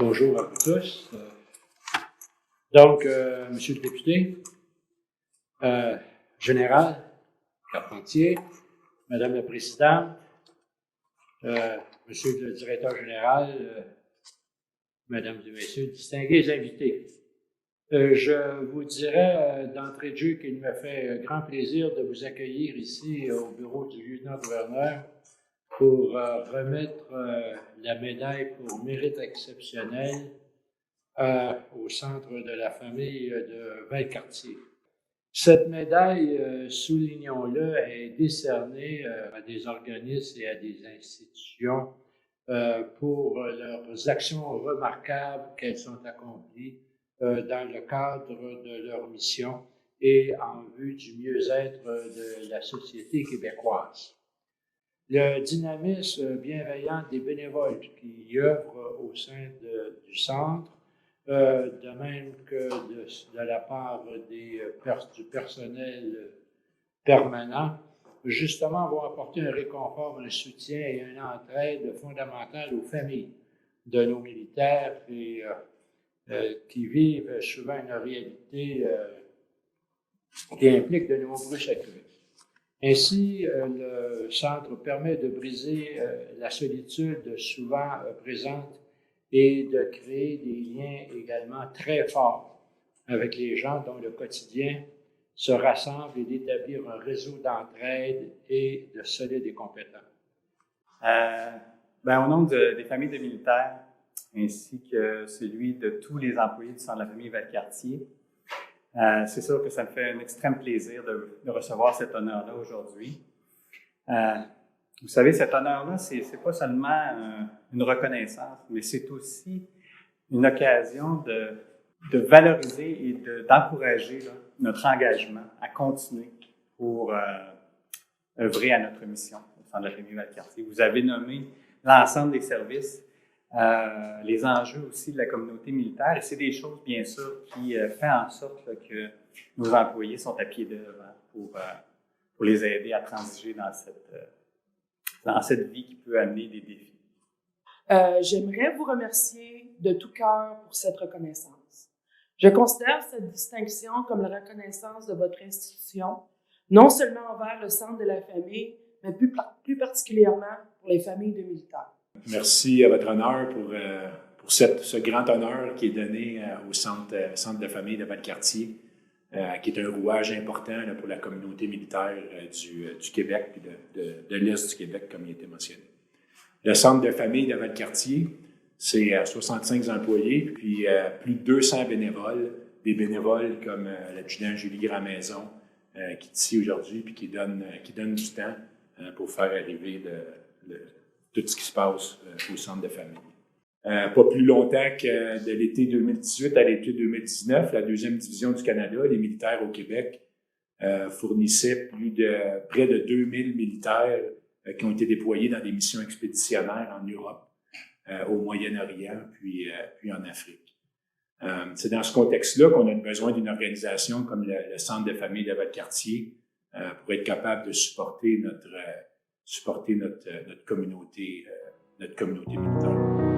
Bonjour à vous tous. Donc, Monsieur le député, Général Carpentier, Madame la Présidente, Monsieur le Directeur Général, Mesdames et Messieurs, distingués invités. Je vous dirais d'entrée de jeu qu'il me fait grand plaisir de vous accueillir ici au bureau du lieutenant-gouverneur pour remettre la médaille pour mérite exceptionnel au Centre de la famille de Valcartier. Cette médaille, soulignons-le, est décernée à des organismes et à des institutions pour leurs actions remarquables qu'elles ont accomplies dans le cadre de leur mission et en vue du mieux-être de la société québécoise. Le dynamisme bienveillant des bénévoles qui œuvrent au sein du centre, de même que de la part du personnel permanent, justement, vont apporter un réconfort, un soutien et une entraide fondamentale aux familles de nos militaires et qui vivent souvent une réalité qui implique de nombreux sacrifices. Ainsi, le centre permet de briser la solitude souvent présente et de créer des liens également très forts avec les gens dont le quotidien se rassemble et d'établir un réseau d'entraide et de solides et compétents. Au nom des familles de militaires, ainsi que celui de tous les employés du Centre de la famille Valcartier, c'est sûr que ça me fait un extrême plaisir de recevoir cet honneur-là aujourd'hui. Vous savez, cet honneur-là, c'est pas seulement une reconnaissance, mais c'est aussi une occasion de valoriser et d'encourager notre engagement à continuer pour œuvrer à notre mission au Centre de la famille Valcartier. Vous avez nommé l'ensemble des services, les enjeux aussi de la communauté militaire, et c'est des choses, bien sûr, qui font en sorte que nos employés sont à pied d'œuvre pour les aider à transiger dans cette vie qui peut amener des défis. J'aimerais vous remercier de tout cœur pour cette reconnaissance. Je considère cette distinction comme la reconnaissance de votre institution, non seulement envers le Centre de la famille, mais plus particulièrement pour les familles de militaires. Merci à votre honneur pour ce grand honneur qui est donné au centre de famille de Valcartier, qui est un rouage important pour la communauté militaire du Québec et de l'Est du Québec, comme il a été mentionné. Le centre de famille de Valcartier, c'est 65 employés, puis plus de 200 bénévoles, des bénévoles comme l'adjudant Julie Grandmaison, qui est ici aujourd'hui, puis qui donne du temps pour faire arriver tout ce qui se passe au centre de famille. Pas plus longtemps que de l'été 2018 à l'été 2019, la 2e division du Canada, les militaires au Québec, fournissaient près de 2000 militaires qui ont été déployés dans des missions expéditionnaires en Europe, au Moyen-Orient, puis en Afrique. C'est dans ce contexte-là qu'on a besoin d'une organisation comme le Centre de famille de Valcartier pour être capable de supporter notre communauté militaire.